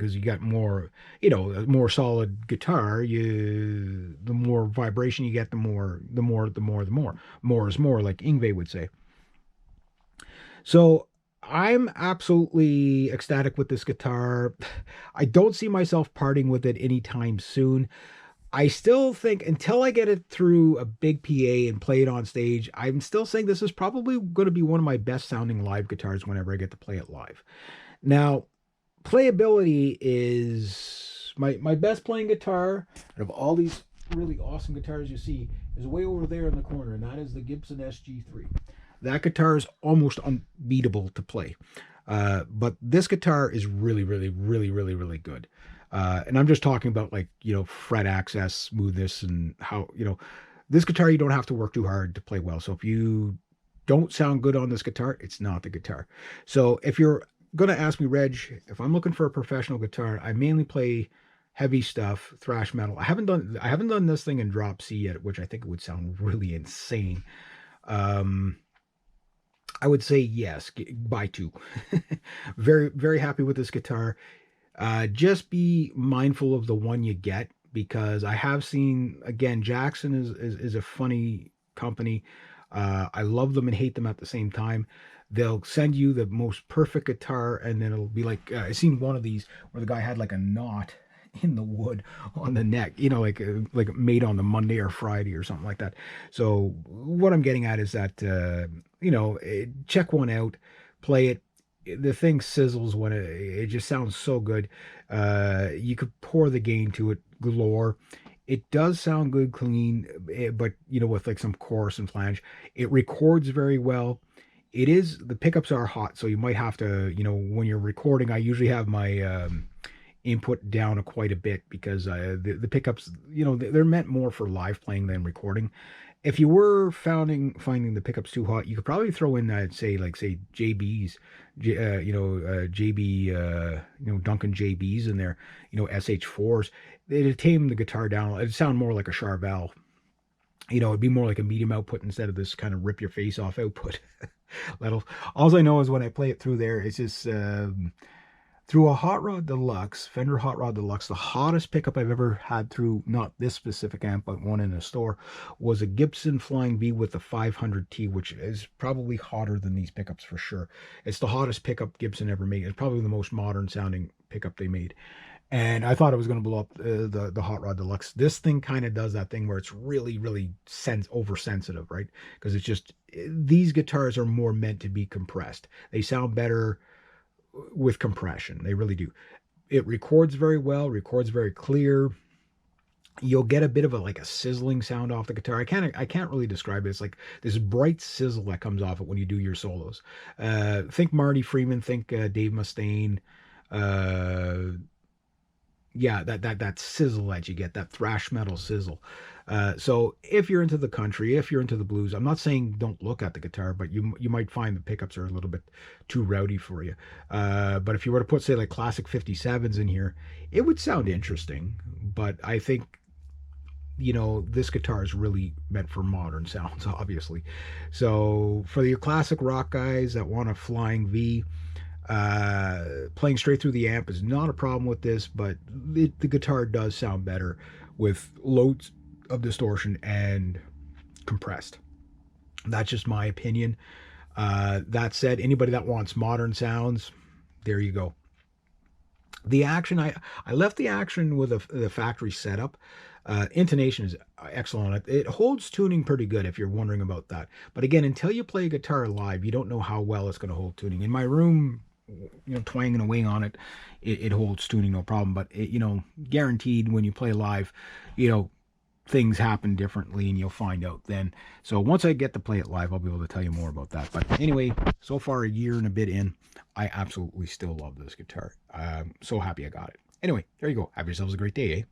because you got more, you know, a more solid guitar, the more vibration you get, the more. More is more, like Ingve would say. So I'm absolutely ecstatic with this guitar. I don't see myself parting with it anytime soon. I still think until I get it through a big PA and play it on stage, I'm still saying this is probably going to be one of my best sounding live guitars whenever I get to play it live. Now, playability is my best playing guitar out of all these really awesome guitars you see is way over there in the corner, and that is the Gibson SG3. That guitar is almost unbeatable to play. But this guitar is really, really, really, really, really good. And I'm just talking about, like, you know, fret access, smoothness, and how, you know, this guitar, you don't have to work too hard to play well. So if you don't sound good on this guitar, it's not the guitar. So if you're going to ask me, Reg, if I'm looking for a professional guitar, I mainly play heavy stuff, thrash metal. I haven't done this thing in drop C yet, which I think would sound really insane. Um, I would say yes, buy two. Very, very happy with this guitar. Just be mindful of the one you get, because I have seen, again, Jackson is a funny company. I love them and hate them at the same time. They'll send you the most perfect guitar, and then it'll be like, I seen one of these where the guy had like a knot in the wood on the neck, you know, like made on the Monday or Friday or something like that. So what I'm getting at is that, you know, check one out, play it. The thing sizzles when it just sounds so good. You could pour the gain to it galore. It does sound good, clean, but you know, with like some chorus and flange, it records very well. The pickups are hot, so you might have to, you know, when you're recording, I usually have my input down quite a bit, because the pickups, you know, they're meant more for live playing than recording. If you were finding the pickups too hot, you could probably throw in, say JBs, JB, Duncan JBs in there, you know, SH4s. It'd tame the guitar down. It'd sound more like a Charvel. You know, it'd be more like a medium output instead of this kind of rip your face off output. That'll. All I know is when I play it through there, it's just through a Hot Rod Deluxe, Fender Hot Rod Deluxe, the hottest pickup I've ever had through, not this specific amp, but one in a store, was a Gibson Flying V with the 500T, which is probably hotter than these pickups for sure. It's the hottest pickup Gibson ever made. It's probably the most modern sounding pickup they made. And I thought it was going to blow up the Hot Rod Deluxe. This thing kind of does that thing where it's really, really oversensitive, right? Because it's just, these guitars are more meant to be compressed. They sound better with compression. They really do. It records very well, records very clear. You'll get a bit of a sizzling sound off the guitar. I can't really describe it. It's like this bright sizzle that comes off it when you do your solos. Think Marty Freeman, think Dave Mustaine. Uh, yeah, that sizzle that you get, that thrash metal sizzle. So if you're into the country, if you're into the blues, I'm not saying don't look at the guitar, but you might find the pickups are a little bit too rowdy for you. But if you were to put, say, like classic 57s in here, it would sound interesting. But I think, you know, this guitar is really meant for modern sounds, obviously. So for your classic rock guys that want a flying V, playing straight through the amp is not a problem with this, but the guitar does sound better with loads of distortion and compressed. That's just my opinion. That said, anybody that wants modern sounds, there you go. The action, I left the action with the factory setup. Intonation is excellent. It holds tuning pretty good if you're wondering about that. But again, until you play a guitar live, you don't know how well it's going to hold tuning. In my room, you know, twanging away on it, it holds tuning no problem. But you know, guaranteed when you play live, you know, things happen differently, and you'll find out then. So once I get to play it live, I'll be able to tell you more about that. But anyway, so far a year and a bit in, I absolutely still love this guitar. I'm so happy I got it. Anyway, there you go. Have yourselves a great day, eh?